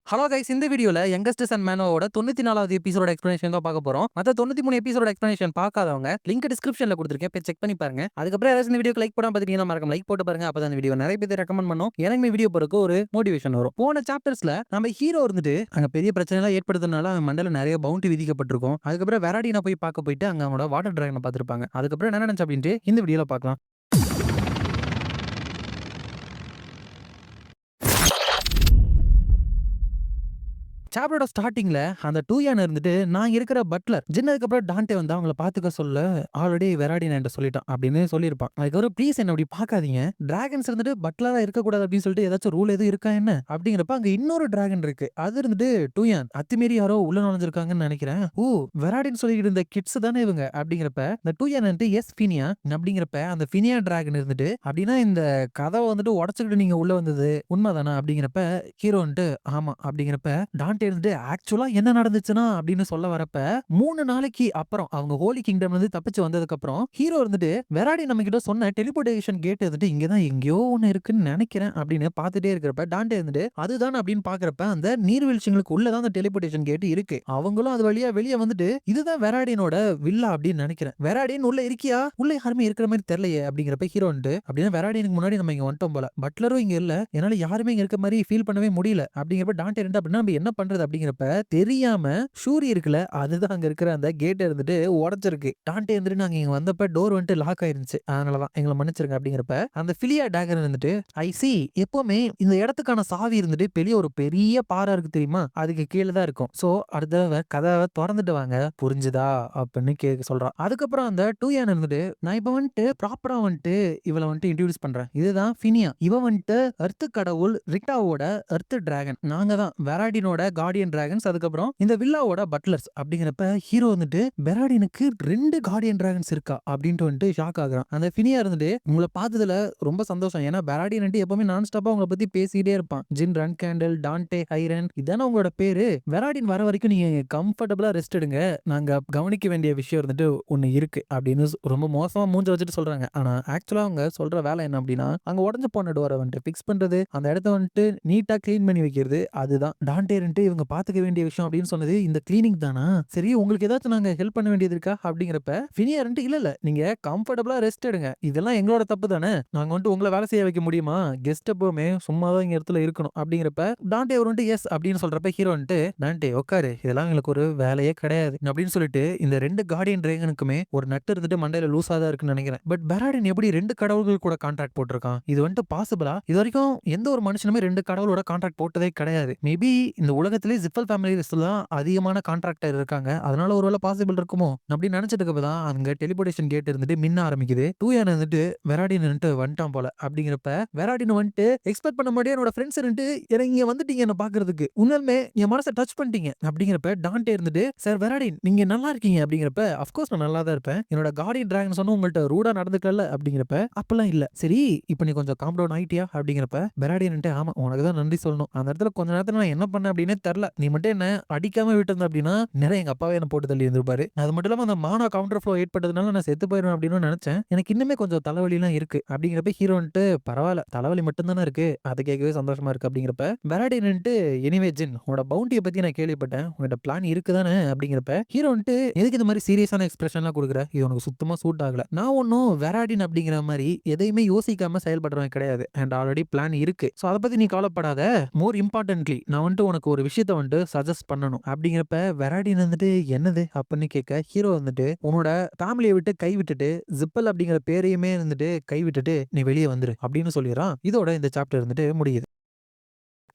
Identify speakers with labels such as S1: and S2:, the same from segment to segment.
S1: Hello guys, இந்த வீடியோல youngest Sun மேனோவோட 94வது எபிசோட எக்ஸ்பிளனேஷன் தான் பார்க்க போறோம். மத்த 93 எபிசோட எக்ஸ்பிளனேஷன் பார்க்காதவங்க லிங்க் டிஸ்கிரிப்ஷன்ல கொடுத்துருக்கேன், போய் செக் பண்ணி பாருங்க. அதுக்கப்புறம் யாராச்சும் இந்த வீடியோக்கு லைக் போடாம பார்த்துட்டீங்கன்னா மறக்காம லைக் போட்டு பாருங்க. அப்பதான் இந்த வீடியோ நிறைய பேர் ரெக்கமெண்ட் பண்ணும், எனக்கு வீடியோ போறதுக்கு ஒரு மோட்டிவேஷன் வரும். போன சாப்டர்ஸ்ல நம்ம ஹீரோ இருந்துட்டு அங்க பெரிய பிரச்சனை எல்லாம் ஏற்படுறதுனால அவன் மண்டல நிறைய பவுண்டி விதிக்கப்பட்டிருக்கும். அதுக்கப்புறம் வெராடினா போய் பார்க்க போயிட்டு அங்க அவனோட வாட்டர் டிராகனை பார்த்திருப்பாங்க. அதுக்கப்புறம் என்ன நடந்துச்சு அப்படின்ட்டு இந்த வீடியோல பார்க்கலாம். சாப்டரோட ஸ்டார்டிங்ல அந்த டூயான் இருந்துட்டு நான் இருக்கிற பட்லர் ஜின்னதுக்கு டான்டே வந்து அவங்கள பாத்துக்க சொல்ல ஆல்ரெடி வெராடினா என்கிட்ட சொல்லிட்டான் அப்படின்னு சொல்லியிருப்பான். அதுக்கப்புறம் ப்ளீஸ் என்ன அப்படி பாக்காதீங்க, டிராகன்ஸ் இருந்துட்டு பட்லரா இருக்கக்கூடாது அப்படின்னு சொல்லிட்டு ஏதாச்சும் ரூல் எதுவும் இருக்கா என்ன அப்படிங்கிறப்ப அங்க இன்னொரு டிராகன் இருக்கு. அது இருந்துட்டு டூயான் அத்துமீறி யாரோ உள்ள நுழைஞ்சிருக்காங்கன்னு நினைக்கிறேன். ஓ, வெராடின்னு சொல்லிட்டு இருந்த கிட்ஸ் தானே இவங்க அப்படிங்கிறப்ப இந்த டூயான் வந்துட்டு எஸ் ஃபினியா அப்படிங்கிறப்ப அந்த ஃபினியா டிராகன் இருந்துட்டு அப்படின்னா இந்த கதவை வந்துட்டு உடச்சுக்கிட்டு நீங்க உள்ள வந்தது உண்மைதானா அப்படிங்கிறப்ப ஹீரோ வந்துட்டு ஆமா அப்படிங்கிறப்ப டான்டே இருந்து ஆக்சுவலா என்ன நடந்துச்சுன்னா அப்படின்னு சொல்ல வரப்ப 3 நாளைக்கு அப்புறம் அவங்க ஹோலி கிங்டம் வந்து தப்பிச்சு வந்ததுக்கு அப்புறம் ஹீரோ இருந்துட்டு வெராடி நம்ம கிட்ட சொன்ன டெலிபோர்டேஷன் கேட் வந்துட்டு இங்கதான் எங்கேயோ ஒண்ணு இருக்குன்னு நினைக்கிறேன் அப்படின்னு பாத்துட்டே இருக்கிறப்ப டான்டே இருந்துட்டு அதுதான் அப்படின்னு பாக்குறப்ப அந்த நீர்வீழ்ச்சிகளுக்கு உள்ளதான் அந்த டெலிபோர்டேஷன் கேட் இருக்கு. அவங்களும் அது வழியா வெளியே வந்துட்டு இதுதான் வெராடினோட வில்லா அப்படின்னு நினைக்கிறேன். வெராடின் உள்ள இருக்கியா, உள்ள யாருமே இருக்கிற மாதிரி தெரியலையே அப்படிங்கிறப்ப ஹீரோ வந்துட்டு அப்படின்னா வெராடினுக்கு முன்னாடி நம்ம இங்க வந்துட்டோம் போல, பட்லரும் இங்க இல்ல, என்னால யாருமே இங்க இருக்க மாதிரி ஃபீல் பண்ணவே முடியல அப்படிங்கிறப்ப டான்டே இருந்து அப்படின்னா நம்ம என்ன பண்றது அப்படிங்கிறப்ப தெரியாம ஷூரி இருக்குல்ல அதுதான் அங்க இருக்கிற அந்த கேட் இருந்துட்டு உடைச்சிருக்கு. டான்டே இருந்துட்டு நாங்க இங்க வந்தப்ப டோர் வந்துட்டு லாக் ஆயிருந்துச்சு, அதனாலதான் எங்களை மன்னிச்சிருங்க அப்படிங்கிறப்ப அந்த பிலியா டேகர் இருந்துட்டு ஐ சி எப்பவுமே இந்த இடத்துக்கான சாவி இருந்துட்டு பெரிய ஒரு பெரிய பாறை இருக்கு தெரியுமா, அதுக்கு கீழே தான் இருக்கும். சோ அடுத்த தடவை கதவை திறந்துட்டு வாங்க புரிஞ்சுதா அப்படின்னு கேட்க சொல்றான். அதுக்கப்புறம் அந்த டூயான் இருந்துட்டு நான் இப்ப வந்துட்டு ப்ராப்பரா வந்துட்டு இவளை வந்துட்டு இன்ட்ரோடியூஸ் பண்றேன், இதுதான் ஃபினியா, இவ வந்துட்டு எர்த் கடவுள் ரிக்டாவோட எர்த் டிராகன், நாங்க தான் வெராடினோட கார்டியன் டிராகன்ஸ், அதுக்கப்புறம் இந்த வில்லாவோட பட்லர்ஸ் அப்படிங்கிறப்ப ஹீரோ வந்துட்டு பெராடினுக்கு 2 கார்டியன் டிராகன்ஸ் இருக்கா அப்படின்ட்டு வந்துட்டு ஷாக் ஆகுறான். அந்த ஃபினியா இருந்துட்டு உங்களை பார்த்ததுல ரொம்ப சந்தோஷம், ஏன்னா பெராடின் எப்பவுமே நான் ஸ்டாப்பா உங்களை பத்தி பேசிட்டே இருப்பான், ஜின் ரன் கேண்டல் டான்டே ஹைரன் இதான உங்களோட பேரு, வெராடின் வர வரைக்கும் நீங்க கம்ஃபர்டபுளா ரெஸ்ட் எடுங்க, நாங்க கவனிக்க வேண்டிய விஷயம் இருந்துட்டு ஒண்ணு இருக்கு அப்படின்னு ரொம்ப மோசமா மூஞ்ச வச்சுட்டு சொல்றாங்க. ஆனா ஆக்சுவலா அவங்க சொல்ற வேலை என்ன அப்படின்னா அங்க உடஞ்சு போன டோரை வந்துட்டு ஃபிக்ஸ் பண்றது, அந்த இடத்த வந்துட்டு நீட்டா கிளீன் பண்ணி வைக்கிறது, அதுதான் டான்டே இவங்க பாத்துக்க வேண்டிய விஷயம் அப்படின்னு சொன்னது இந்த கிளீனிங் தானா, சரி உங்களுக்கு ஏதாச்சும் நாங்க ஹெல்ப் பண்ண வேண்டியது இருக்கா அப்படிங்கிறப்ப ஃபினியா இல்ல இல்ல நீங்க கம்ஃபர்டபுளா ரெஸ்ட் எடுங்க, இதெல்லாம் எங்களோட தப்பு தானே, நாங்க வந்துட்டு உங்களை வேலை செய்ய வைக்க முடியுமா, கெஸ்ட் எப்பவுமே சும்மா தான் இங்க இடத்துல இருக்கணும் அப்படிங்கிறப்ப டான்டே வந்துட்டு எஸ் அப்படின்னு சொல்றப்ப ஹீரோ வந்துட்டு டான்டே உட்காரு, இதெல்லாம் எங்களுக்கு ஒரு வேலையே கிடையாது அப்படின்னு சொல்லிட்டு இந்த 2 கார்டியன் டிராகனுக்குமே ஒரு நட்டு இருந்துட்டு மண்டையில லூஸா தான் இருக்குன்னு நினைக்கிறேன். பட் பெராடின் எப்படி 2 கடவுள்கள் கூட கான்ட்ராக்ட் போட்டிருக்கான், இது வந்துட்டு பாசிபிளா, இது வரைக்கும் எந்த ஒரு மனுஷனுமே 2 கடவுளோட கான்ட்ராக்ட் போட்டதே கிடையாது. மேபி இந்த உலகத்திலே ஜிப்பல் ஃபேமிலி தான் அதிகமான கான்ட்ராக்டர் இருக்காங்க, அதனால ஒருவேளை பாசிபிள் இருக்குமோ அப்படின்னு நினைச்சிட்டு தான் அங்க டெலிபோர்டேஷன் கேட் இருந்துட்டு மின்ன ஆரம்பிக்குது. டூயான் வந்துட்டு வெராடின் வந்துட்டான் போல அப்படிங்கிறப்ப வெராடின் வந்துட்டு எக்ஸ்பெக்ட் பண்ண முடியாது, என்னோட ஃப்ரெண்ட்ஸ் வந்துட்டு எனக்கு இங்க வந்துட்டீங்க என்ன பாக்குறதுக்கு, உண்மையுமே என் மனசை டச் பண்ணிட்டீங்க அப்படிங்கிறப்ப டான்டே இருந்துட்டு சார் வெராடின் நீங்க நல்லா இருக்கீங்க அப்படிங்கிறப்ப அஃப்கோர்ஸ் நான் நல்லா தான் இருப்பேன், என்னோட கார்டியன் டிராகன் சொன்ன உங்கள்ட்ட ரூடா நடந்துக்கல அப்படிங்கிறப்ப அப்பெல்லாம் இல்ல, சரி இப்போ நீ கொஞ்சம் காம் டவுன் ஆயிட்டியா அப்படிங்கிறப்ப வெராடின் ஆமா உனக்கு தான் நன்றி சொல்லணும், அந்த இடத்துல கொஞ்ச நேரத்துல நான் என்ன பண்ணேன் அப்படின்னே தெரியல, நீ மட்டும் என்ன அடிக்காம விட்டு அப்படின்னா நிறைய எங்க அப்பாவே என்ன போட்டு தள்ளி இருந்திருப்பாரு, அது மட்டும் இல்லாம அந்த மானா கவுண்டர் ஃப்ளோ ஏற்பட்டதுனால நான் செத்து போயிடும் அப்படின்னு நினைச்சேன், எனக்கு இன்னுமே கொஞ்சம் தலைவலி எல்லாம் இருக்கு அப்படிங்கிறப்ப ஹீரோ பரவாயில்ல தலைவலி மட்டும் தானே இருக்கு, அதை கேட்கவே சந்தோஷமா இருக்கு அப்படிங்கிறப்ப வெராடின் எனிவே ஜின் உன்னோட பவுண்டியை பத்தி நான் கேள்விப்பட்டேன், உங்கள்கிட்ட பிளான் இருக்குதானே அப்படிங்கிறப்ப ஹீரோ எதுக்கு இந்த மாதிரி சீரியஸான எக்ஸ்பிரஷன் எல்லாம் கொடுக்குற, இது உனக்கு சுத்தமா சூட் ஆகல, நான் ஒன்னும் வெராடின் அப்படிங்கிற மாதிரி எதையுமே யோசிக்காம செயல்படுறவன் கிடையாது, அண்ட் ஆல்ரெடி பிளான் இருக்கு, சோ அதை பத்தி நீ கவலைப்படாத, மோர் இம்பார்ட்டன்ட்லி நான் உனக்கு ஒரு விஷயத்த சஜஸ்ட் பண்ணணும் அப்படிங்கிறப்ப வெராடின் என்னது அப்படின்னு கேட்க ஹீரோ உன்னோட ஃபேமிலியை விட்டு கை விட்டுட்டு ஜிப்பல் அப்படிங்கிற பேரையுமே கை விட்டுட்டு நீ வெளியே வந்துரு அப்படின்னு சொல்லிடுறான். இதோட இந்த சாப்டர் முடியுது.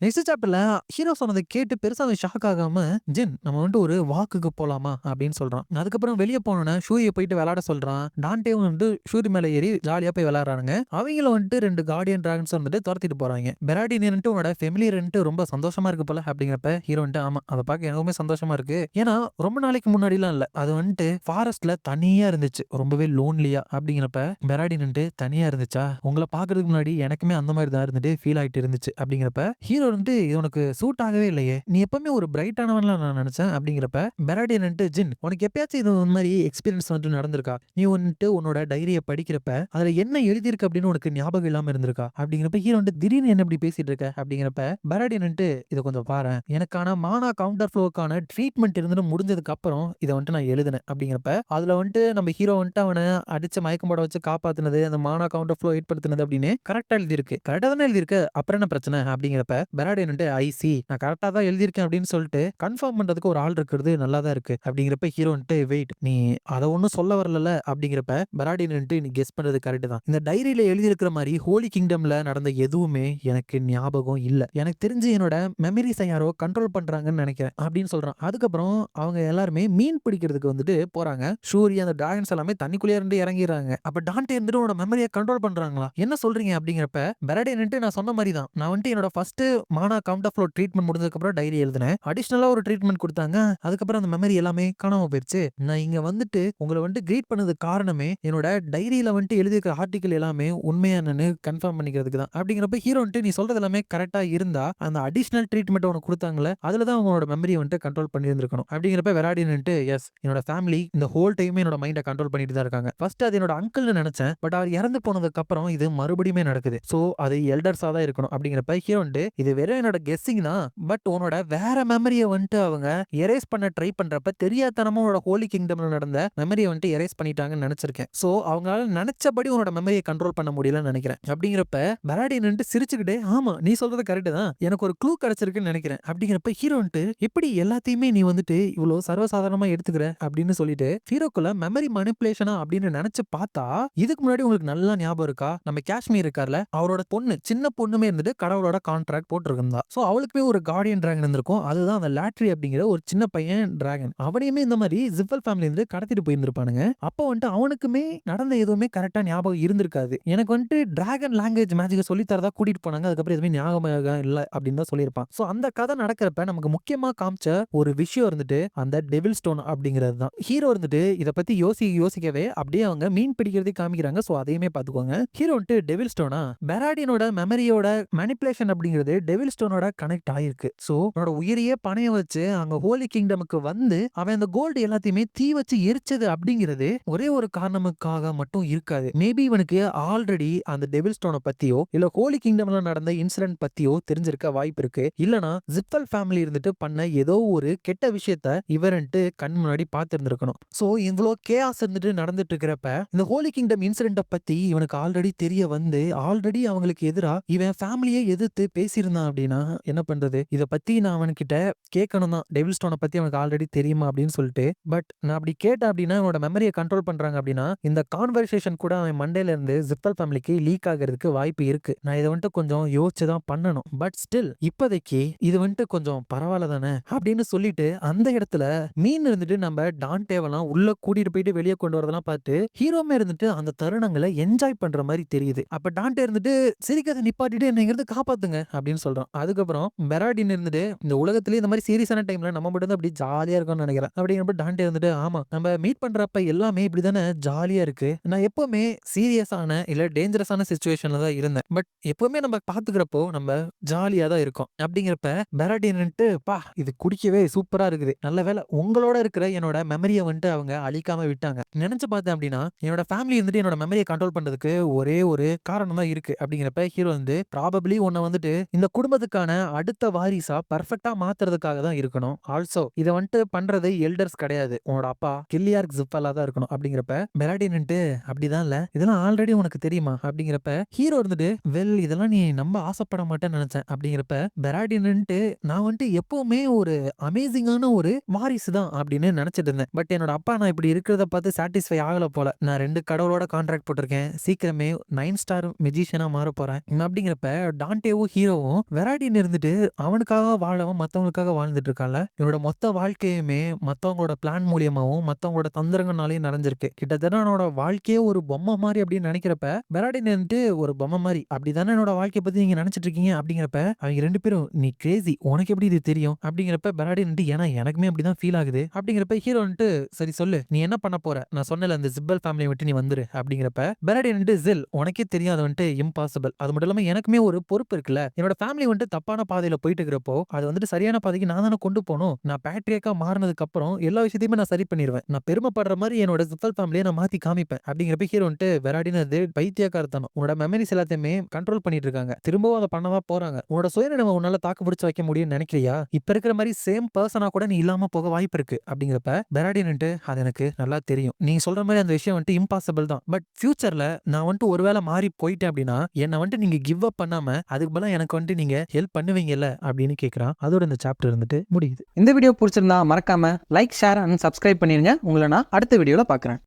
S1: நெக்ஸ்ட் சாப்டர்ல ஹீரோ சொன்னதை கேட்டு பெருசா ஷாக் ஆகாம ஜின் நம்ம ஒரு வாக்குக்கு போலாமா அப்படின்னு சொல்றான். அதுக்கப்புறம் வெளியே போனோன்னா ஷூரியை போயிட்டு விளையாட சொல்றான். டான்டேவும் ஷூரி மேல ஏறி ஜாலியா போய் விளையாடுறாங்க. அவங்களும் 2 கார்டியன் டிராகன்ஸ் துரத்திட்டு போறாங்க. பெராடின் உன்னோட ஃபெமிலியர் ரொம்ப சந்தோஷமா இருக்கு போல அப்படிங்கிறப்ப ஹீரோ ஆமா அதை பார்க்க எனக்குமே சந்தோஷமா இருக்கு, ஏன்னா ரொம்ப நாளைக்கு முன்னாடி எல்லாம் இல்ல அது ஃபாரஸ்ட்ல தனியா இருந்துச்சு ரொம்பவே லோன்லியா அப்படிங்கிறப்ப பெராடின் தனியா இருந்துச்சா, உங்களை பாக்குறதுக்கு முன்னாடி எனக்குமே அந்த மாதிரி தான் ஃபீல் ஆயிட்டு இருந்துச்சு அப்படிங்கிறப்ப ஹீரோ வந்துட்டு இது உனக்கு சூட் ஆகவே இல்லையே, நீ எப்பவுமே ஒரு பிரைட்டானவன்ல நான் நினைச்சேன் அப்படிங்கிறப்ப பெராடியன் வந்துட்டு ஜின் உனக்கு எப்பயாச்சும் இது மாதிரி எக்ஸ்பீரியன்ஸ் வந்துட்டு நடந்திருக்கா, நீ வந்துட்டு உன்னோட டைரியை படிக்கிறப்ப அதுல என்ன எழுதியிருக்கு அப்படின்னு உனக்கு ஞாபகம் இல்லாம இருந்திருக்கா அப்படிங்கிறப்ப ஹீரோ வந்துட்டு திடீர்னு என்ன இப்படி பேசிட்டு இருக்க அப்படிங்கிறப்ப பெராடியன் வந்துட்டு இதை கொஞ்சம் பாரு, எனக்கான மானா கவுண்டர் ஃப்ளோக்கான ட்ரீட்மெண்ட் இருந்துட்டு முடிஞ்சதுக்கு அப்புறம் இதை வந்துட்டு நான் எழுதினேன் அப்படிங்கிறப்ப அதுல வந்துட்டு நம்ம ஹீரோ வந்துட்டு அவனை அடிச்ச மயக்கம் போட வச்சு காப்பாத்துனது, அந்த மானா கவுண்டர் ஃப்ளோ ஏற்படுத்தினது அப்படின்னு கரெக்டா எழுதியிருக்கு. கரெக்டா தானே எழுதியிருக்கு, அப்புறம் என்ன பிரச்சனை அப்படிங்கிறப்ப பெராடியன் வந்துட்டு ஐசி நான் கரெக்டா தான் எழுதியிருக்கேன் அப்படின்னு சொல்லிட்டு கன்ஃபார்ம் பண்றதுக்கு ஒரு ஆள் இருக்கிறது நல்லா தான் இருக்கு அப்படிங்கிறப்ப ஹீரோ வந்துட்டு வெயிட் நீ அதை ஒன்னும் சொல்ல வரல அப்படிங்கிறப்ப பெராடியன் வந்துட்டு நீ கெஸ் பண்றது கரெக்ட் தான், இந்த டைரியில எழுதியிருக்கிற மாதிரி ஹோலி கிங்டம்ல நடந்த எதுவுமே எனக்கு ஞாபகம் இல்ல, எனக்கு தெரிஞ்சு என்னோட மெமரிஸை யாரோ கண்ட்ரோல் பண்றாங்கன்னு நினைக்கிறேன் அப்படின்னு சொல்றான். அதுக்கப்புறம் அவங்க எல்லாருமே மீன் பிடிக்கிறதுக்கு வந்துட்டு போறாங்க. ஷூரி அந்த டிராகன்ஸ் எல்லாமே தண்ணிக்குள்ளே இருந்து இறங்கிடுறாங்க. அப்ப டான்டே இருந்துட்டு உன்னோட மெமரியை கண்ட்ரோல் பண்றாங்களா, என்ன சொல்றீங்க அப்படிங்கிறப்ப பெராடியன் நான் சொன்ன மாதிரி தான், நான் வந்துட்டு என்னோட ஃபர்ஸ்ட் மானா கவுண்டர் ஃப்ளோ ட்ரீட்மெண்ட் முடிஞ்சதுக்கு அப்புறம் டைரி எழுதினேன், அடிஷனலா ஒரு ட்ரீட்மெண்ட் கொடுத்தாங்க, அதுக்கப்புறம் அந்த மெமரி எல்லாமே காணாம போயிருச்சு, நான் இங்க வந்துட்டு உங்களை வந்துட்டு கிரீட் பண்ணது காரணமே என்னோட டைரியில வந்துட்டு எழுதியிருக்கிற ஆர்டிகல் எல்லாமே உண்மையானு கன்ஃபார்ம் பண்ணிக்கிறதுக்கு தான் அப்படிங்கிறப்ப ஹீரோ வந்துட்டு நீ சொல்றது எல்லாமே கரெக்டா இருந்தா அந்த அடிஷனல் ட்ரீட்மெண்ட் உனக்கு கொடுத்தாங்களே அதுல தான் உங்களோட மெமரியை வந்துட்டு கண்ட்ரோல் பண்ணி இருந்திருக்கணும் அப்படிங்கிறப்ப வெராடின் எஸ் என்னோட ஃபேமிலி இந்த ஹோல் டைமே என்னோட மைண்டை கண்ட்ரோல் பண்ணிட்டு தான் இருக்காங்க, ஃபர்ஸ்ட் அது என்னோட அங்கிள்னு நினைச்சேன், பட் அவர் இறந்து போனதுக்கு அப்புறம் இது மறுபடியுமே நடக்குது, சோ அது எல்டர்ஸா தான் இருக்கணும் அப்படிங்கிறப்ப ஹீரோ இது வெறும் என்னோட கெஸ்ஸிங் தான், பட் உன்னோட வேற மெமரியை வந்துட்டு அவங்க எரேஸ் பண்ண ட்ரை பண்றப்ப தெரியாதனமா உன்னோட ஹோலி கிங்டம்ல நடந்த மெமரியை வந்துட்டு எரேஸ் பண்ணிட்டாங்கன்னு நினைச்சிருக்கேன், சோ அவங்களால நினைச்சபடி உன்னோட மெமரியை கண்ட்ரோல் பண்ண முடியலன்னு நினைக்கிறேன் அப்படிங்கிறப்ப பெராடியன் சிரிச்சுக்கிட்டே ஆமா நீ சொல்றது கரெக்ட் தான், எனக்கு ஒரு க்ளூ கிடைச்சிருக்குன்னு நினைக்கிறேன் அப்படிங்கிறப்ப ஹீரோ எப்படி எல்லாத்தையுமே நீ வந்துட்டு இவ்வளவு சர்வசாதாரணமா எடுத்துக்கிற அப்படின்னு சொல்லிட்டு ஹீரோக்குள்ள மெமரி மனிப்புலேஷனா அப்படின்னு நினைச்சு பார்த்தா இதுக்கு முன்னாடி உங்களுக்கு நல்லா ஞாபகம் இருக்கா, நம்ம காஷ்மீர் இருக்கார்ல அவரோட பொண்ணு சின்ன பொண்ணுமே இருந்துட்டு கடவுளோட கான்ட்ராக்ட் போட்டிருந்தா, சோ அவளுக்குமே ஒரு கார்டியன் டிராகன் இருந்திருக்கும், அதுதான் அந்த லாட்ரி அப்படிங்கிற ஒரு சின்ன பையன் டிராகன், அவனையுமே இந்த மாதிரி ஜிப்பல் ஃபேமிலி இருந்து கடத்திட்டு போயிருந்திருப்பானுங்க, அப்போ வந்துட்டு அவனுக்குமே நடந்த எதுவுமே கரெக்டா ஞாபகம் இருந்திருக்காது, எனக்கு வந்துட்டு டிராகன் லாங்குவேஜ் மேஜிக் சொல்லி தரதா கூட்டிட்டு போனாங்க, அதுக்கப்புறம் எதுவுமே ஞாபகம் இல்ல அப்படின்னு தான் சொல்லியிருப்பான், சோ அந்த கதை நடக்கிறப்ப நமக்கு முக்கியமா காமிச்ச ஒரு விஷயம் இருந்துட்டு அந்த டெவில் ஸ்டோன் அப்படிங்கிறது தான், ஹீரோ இருந்துட்டு இத பத்தி யோசிக்கவே அப்படியே அவங்க மீன் பிடிக்கிறதே காமிக்கிறாங்க, சோ அதையுமே பாத்துக்கோங்க, ஹீரோ வந்துட்டு டெவில் ஸ்டோனா பெராடியனோட மெமரியோட மேனிபுலேஷன் அப்படிங்கிறது டெவில் ஸ்டோனோட கனெக்ட் ஆயிருக்கு, சோ அவனோட உயிரையே பணைய வச்சு அங்க ஹோலி கிங்டமுக்கு வந்து அவன் அந்த கோல்டு எல்லாத்தையுமே தீ வச்சு எரிச்சது அப்படிங்கிறது ஒரே ஒரு காரணமுக்காக மட்டும் இருக்காது, மேபி இவனுக்கு ஆல்ரெடி அந்த டெவில் ஸ்டோனை பத்தியோ இல்ல ஹோலி கிங்டம்ல நடந்த இன்சிடென்ட் பத்தியோ தெரிஞ்சிருக்க வாய்ப்பு இருக்கு, இல்லனா ஜிப்பல் ஃபேமிலி இருந்துட்டு பண்ண ஏதோ ஒரு கெட்ட விஷயத்த இவரன்ட்டு கண் முன்னாடி பார்த்திருந்திருக்கணும், சோ இவ்வளோ கேஆஸ் இருந்துட்டு நடந்துட்டு இருக்கிறப்ப இந்த ஹோலி கிங்டம் இன்சிடென்ட பத்தி இவனுக்கு ஆல்ரெடி தெரிய வந்து ஆல்ரெடி அவங்களுக்கு எதிரா இவன் ஃபேமிலியை எதிர்த்து பேசியிருந்தான் அப்படின்னா என்ன பண்றது, இத பத்தி நான் அவன்கிட்ட கேட்கணும் தான், டெவில் ஸ்டோனை பத்தி அவனுக்கு ஆல்ரெடி தெரியுமா அப்படின்னு சொல்லிட்டு, பட் நான் அப்படி கேட்டேன் அப்படின்னா அவனோட மெமரியை கண்ட்ரோல் பண்றாங்க அப்படின்னா இந்த கான்வர்சேஷன் கூட அவன் மண்டேல இருந்து ஜிப்பல் ஃபேமிலிக்கு லீக் ஆகிறதுக்கு வாய்ப்பு இருக்கு, நான் இதை வந்துட்டு கொஞ்சம் யோசிச்சு தான் பண்ணணும், பட் ஸ்டில் இப்போதைக்கு இது வந்துட்டு கொஞ்சம் பரவாயில்ல தானே அப்படின்னு சொல்லிட்டு அந்த இடத்துல மீன் இருந்துட்டு நம்ம டான்டேவெல்லாம் உள்ள கூட்டிட்டு போயிட்டு வெளியே கொண்டு வரதெல்லாம் பார்த்து ஹீரோமே இருந்துட்டு அந்த தருணங்களை என்ஜாய் பண்ற மாதிரி தெரியுது, அப்ப டான்டே இருந்துட்டு சிரிக்கதை நிப்பாட்டிட்டு என்னங்கிறது காப்பாத்துங்க அப்படின்னு சொல்றான், அதுக்கப்புறம் பெராடின் இருந்துட்டு இந்த உலகத்திலேயே இந்த மாதிரி சீரியஸான டைம்ல நம்ம மட்டும் தான் அப்படி ஜாலியா இருக்கும்னு நினைக்கிறேன் அப்படிங்கிறப்ப டான்டே இருந்துட்டு ஆமா நம்ம மீட் பண்றப்ப எல்லாமே இப்படிதானே ஜாலியா இருக்கு, நான் எப்பவுமே சீரியஸான இல்ல டேஞ்சரஸான சிச்சுவேஷன்ல தான் இருந்தேன், பட் எப்பவுமே நம்ம பாத்துக்கிறப்போ நம்ம ஜாலியா தான் இருக்கும் அப்படிங்கிறப்ப பெராடின் பா இது குடிக்கவே சூப்பரா இருக்குது, நல்ல வேலை உங்களோட இருக்கிற என்னோட மெமரியை வந்துட்டு அவங்க அழிக்காம விட்டாங்க, நினைச்சு பார்த்தேன் அப்படின்னா என்னோட ஃபேமிலி வந்துட்டு என்னோட மெமரியை கண்ட்ரோல் பண்றதுக்கு ஒரே ஒரு காரணம் தான் இருக்கு அப்படிங்கிறப்ப ஹீரோ ப்ராபபிலி உன்னை வந்துட்டு இந்த குடும்பத்துக்கான அடுத்த வாரிசா பர்ஃபெக்டா மாத்துறதுக்காக தான் இருக்கணும், ஆல்சோ இதை வந்துட்டு பண்றது எல்டர்ஸ் கிடையாது, உன்னோட அப்பா கில்லியார்க் ஜிப்பலா தான் இருக்கணும் அப்படிங்கிறப்ப பெராடின் அப்படிதான் இல்ல இதெல்லாம் ஆல்ரெடி உனக்கு தெரியுமா அப்படிங்கிறப்ப ஹீரோ வெல் இதெல்லாம் நீ நம்ப ஆசைப்பட மாட்டேன்னு நினைச்சேன் அப்படிங்கிறப்ப பெராடின் நான் வந்துட்டு எப்பவுமே ஒரு அமேசிங்கான ஒரு வாரிசு தான் அப்படின்னு நினைச்சிட்டு இருந்தேன், பட் என்னோட அப்பா நான் இப்படி இருக்கிறத பார்த்து சாட்டிஸ்ஃபை ஆகல போல, நான் 2 கடவுளோட கான்ட்ராக்ட் போட்டிருக்கேன், சீக்கிரமே 9 ஸ்டார் மெஜிஷியனா மாற போறேன் அப்படிங்கிறப்ப டான்டேவும் ஹீரோவும் வெராடின் அவனுக்காக வாழவும் மத்தவங்களுக்காக வாழ்ந்துட்டு இருக்கான்ல, என்னோட மொத்த வாழ்க்கையுமே மத்தவங்களோட பிளான் மூலியமாவும் மத்தவங்களோட தந்திரங்கனாலையும் நிறைஞ்சிருக்கு, கிட்டத்தட்ட என்னோட வாழ்க்கையே ஒரு பொம்மை மாதிரி அப்படின்னு நினைக்கிறப்ப பெராடின் ஒரு பொம்மை மாதிரி அப்படிதானே என்னோட வாழ்க்கையை பத்தி நீங்க நினைச்சிட்டு இருக்கீங்க அப்படிங்கிறப்ப அவங்க 2 பேரும் நீ கிரேசி உனக்கு எப்படி இது தெரியும் அப்படிங்கிறப்ப பெராடின் ஏன்னா எனக்குமே அப்படிதான் ஃபீல் ஆகுது அப்படிங்கிறப்ப ஹீரோ சரி சொல்லு நீ என்ன பண்ண போற, நான் சொன்னல அந்த ஜிப்பல் ஃபேமிலியை விட்டு நீ வந்துரு அப்படிங்கிறப்ப பெராடின் ஜில் உனக்கே தெரியும் அது இம்பாசிபிள், அது மட்டும் இல்லாம எனக்குமே ஒரு பொறுப்பு இருக்குல்ல, என்னோட ஃபேமிலி ஃபேமிலி வந்துட்டு தப்பான பாதையில போயிட்டு இருக்கிறப்போ அது வந்துட்டு சரியான பாதைக்கு நான் தானே கொண்டு போகணும். நான் பேட்ரியாக்கா மாறினதுக்கு அப்புறம் எல்லா விஷயத்தையுமே நான் சரி பண்ணிடுவேன். நான் பெருமைப்படுற மாதிரி என்னோட சித்தல் ஃபேமிலியை நான் மாத்தி காமிப்பேன் அப்படிங்கிறப்ப ஹீரோ வந்துட்டு வெராடினது பைத்தியக்காரத்தனம். உன்னோட மெமரிஸ் எல்லாத்தையுமே கண்ட்ரோல் பண்ணிட்டு இருக்காங்க. திரும்பவும் அதை பண்ணவா போறாங்க. உன்னோட சுயநினைவை உன்னால தாக்கு பிடிச்சு வைக்க முடியும்னு நினைக்கிறியா? இப்ப இருக்கிற மாதிரி சேம் பர்சனா கூட நீ இல்லாம போக வாய்ப்பு இருக்கு அப்படிங்கிறப்ப பெராடின் அது எனக்கு நல்லா தெரியும். நீ சொல்ற மாதிரி அந்த விஷயம் வந்துட்டு இம்பாசிபிள் தான். பட் ஃபியூச்சர்ல நான் வந்துட்டு ஒருவேளை மாறி போயிட்டேன் அப்படின்னா என்ன வந்துட்டு நீங்க கிவ் அப் பண்ணாம அதுக்கு பதிலா எனக்கு வந்துட்டு நீங்க ஹெல்ப் பண்ணுவீங்கல்ல அப்படின்னு கேட்கிறான். அதோட இந்த சாப்டர் இருந்துட்டு முடியுது.
S2: இந்த வீடியோ பிடிச்சிருந்தா மறக்காம லைக், ஷேர் அண்ட் சப்ஸ்கிரைப் பண்ணிருங்க. உங்களை நான் அடுத்த வீடியோல பார்க்குறேன்.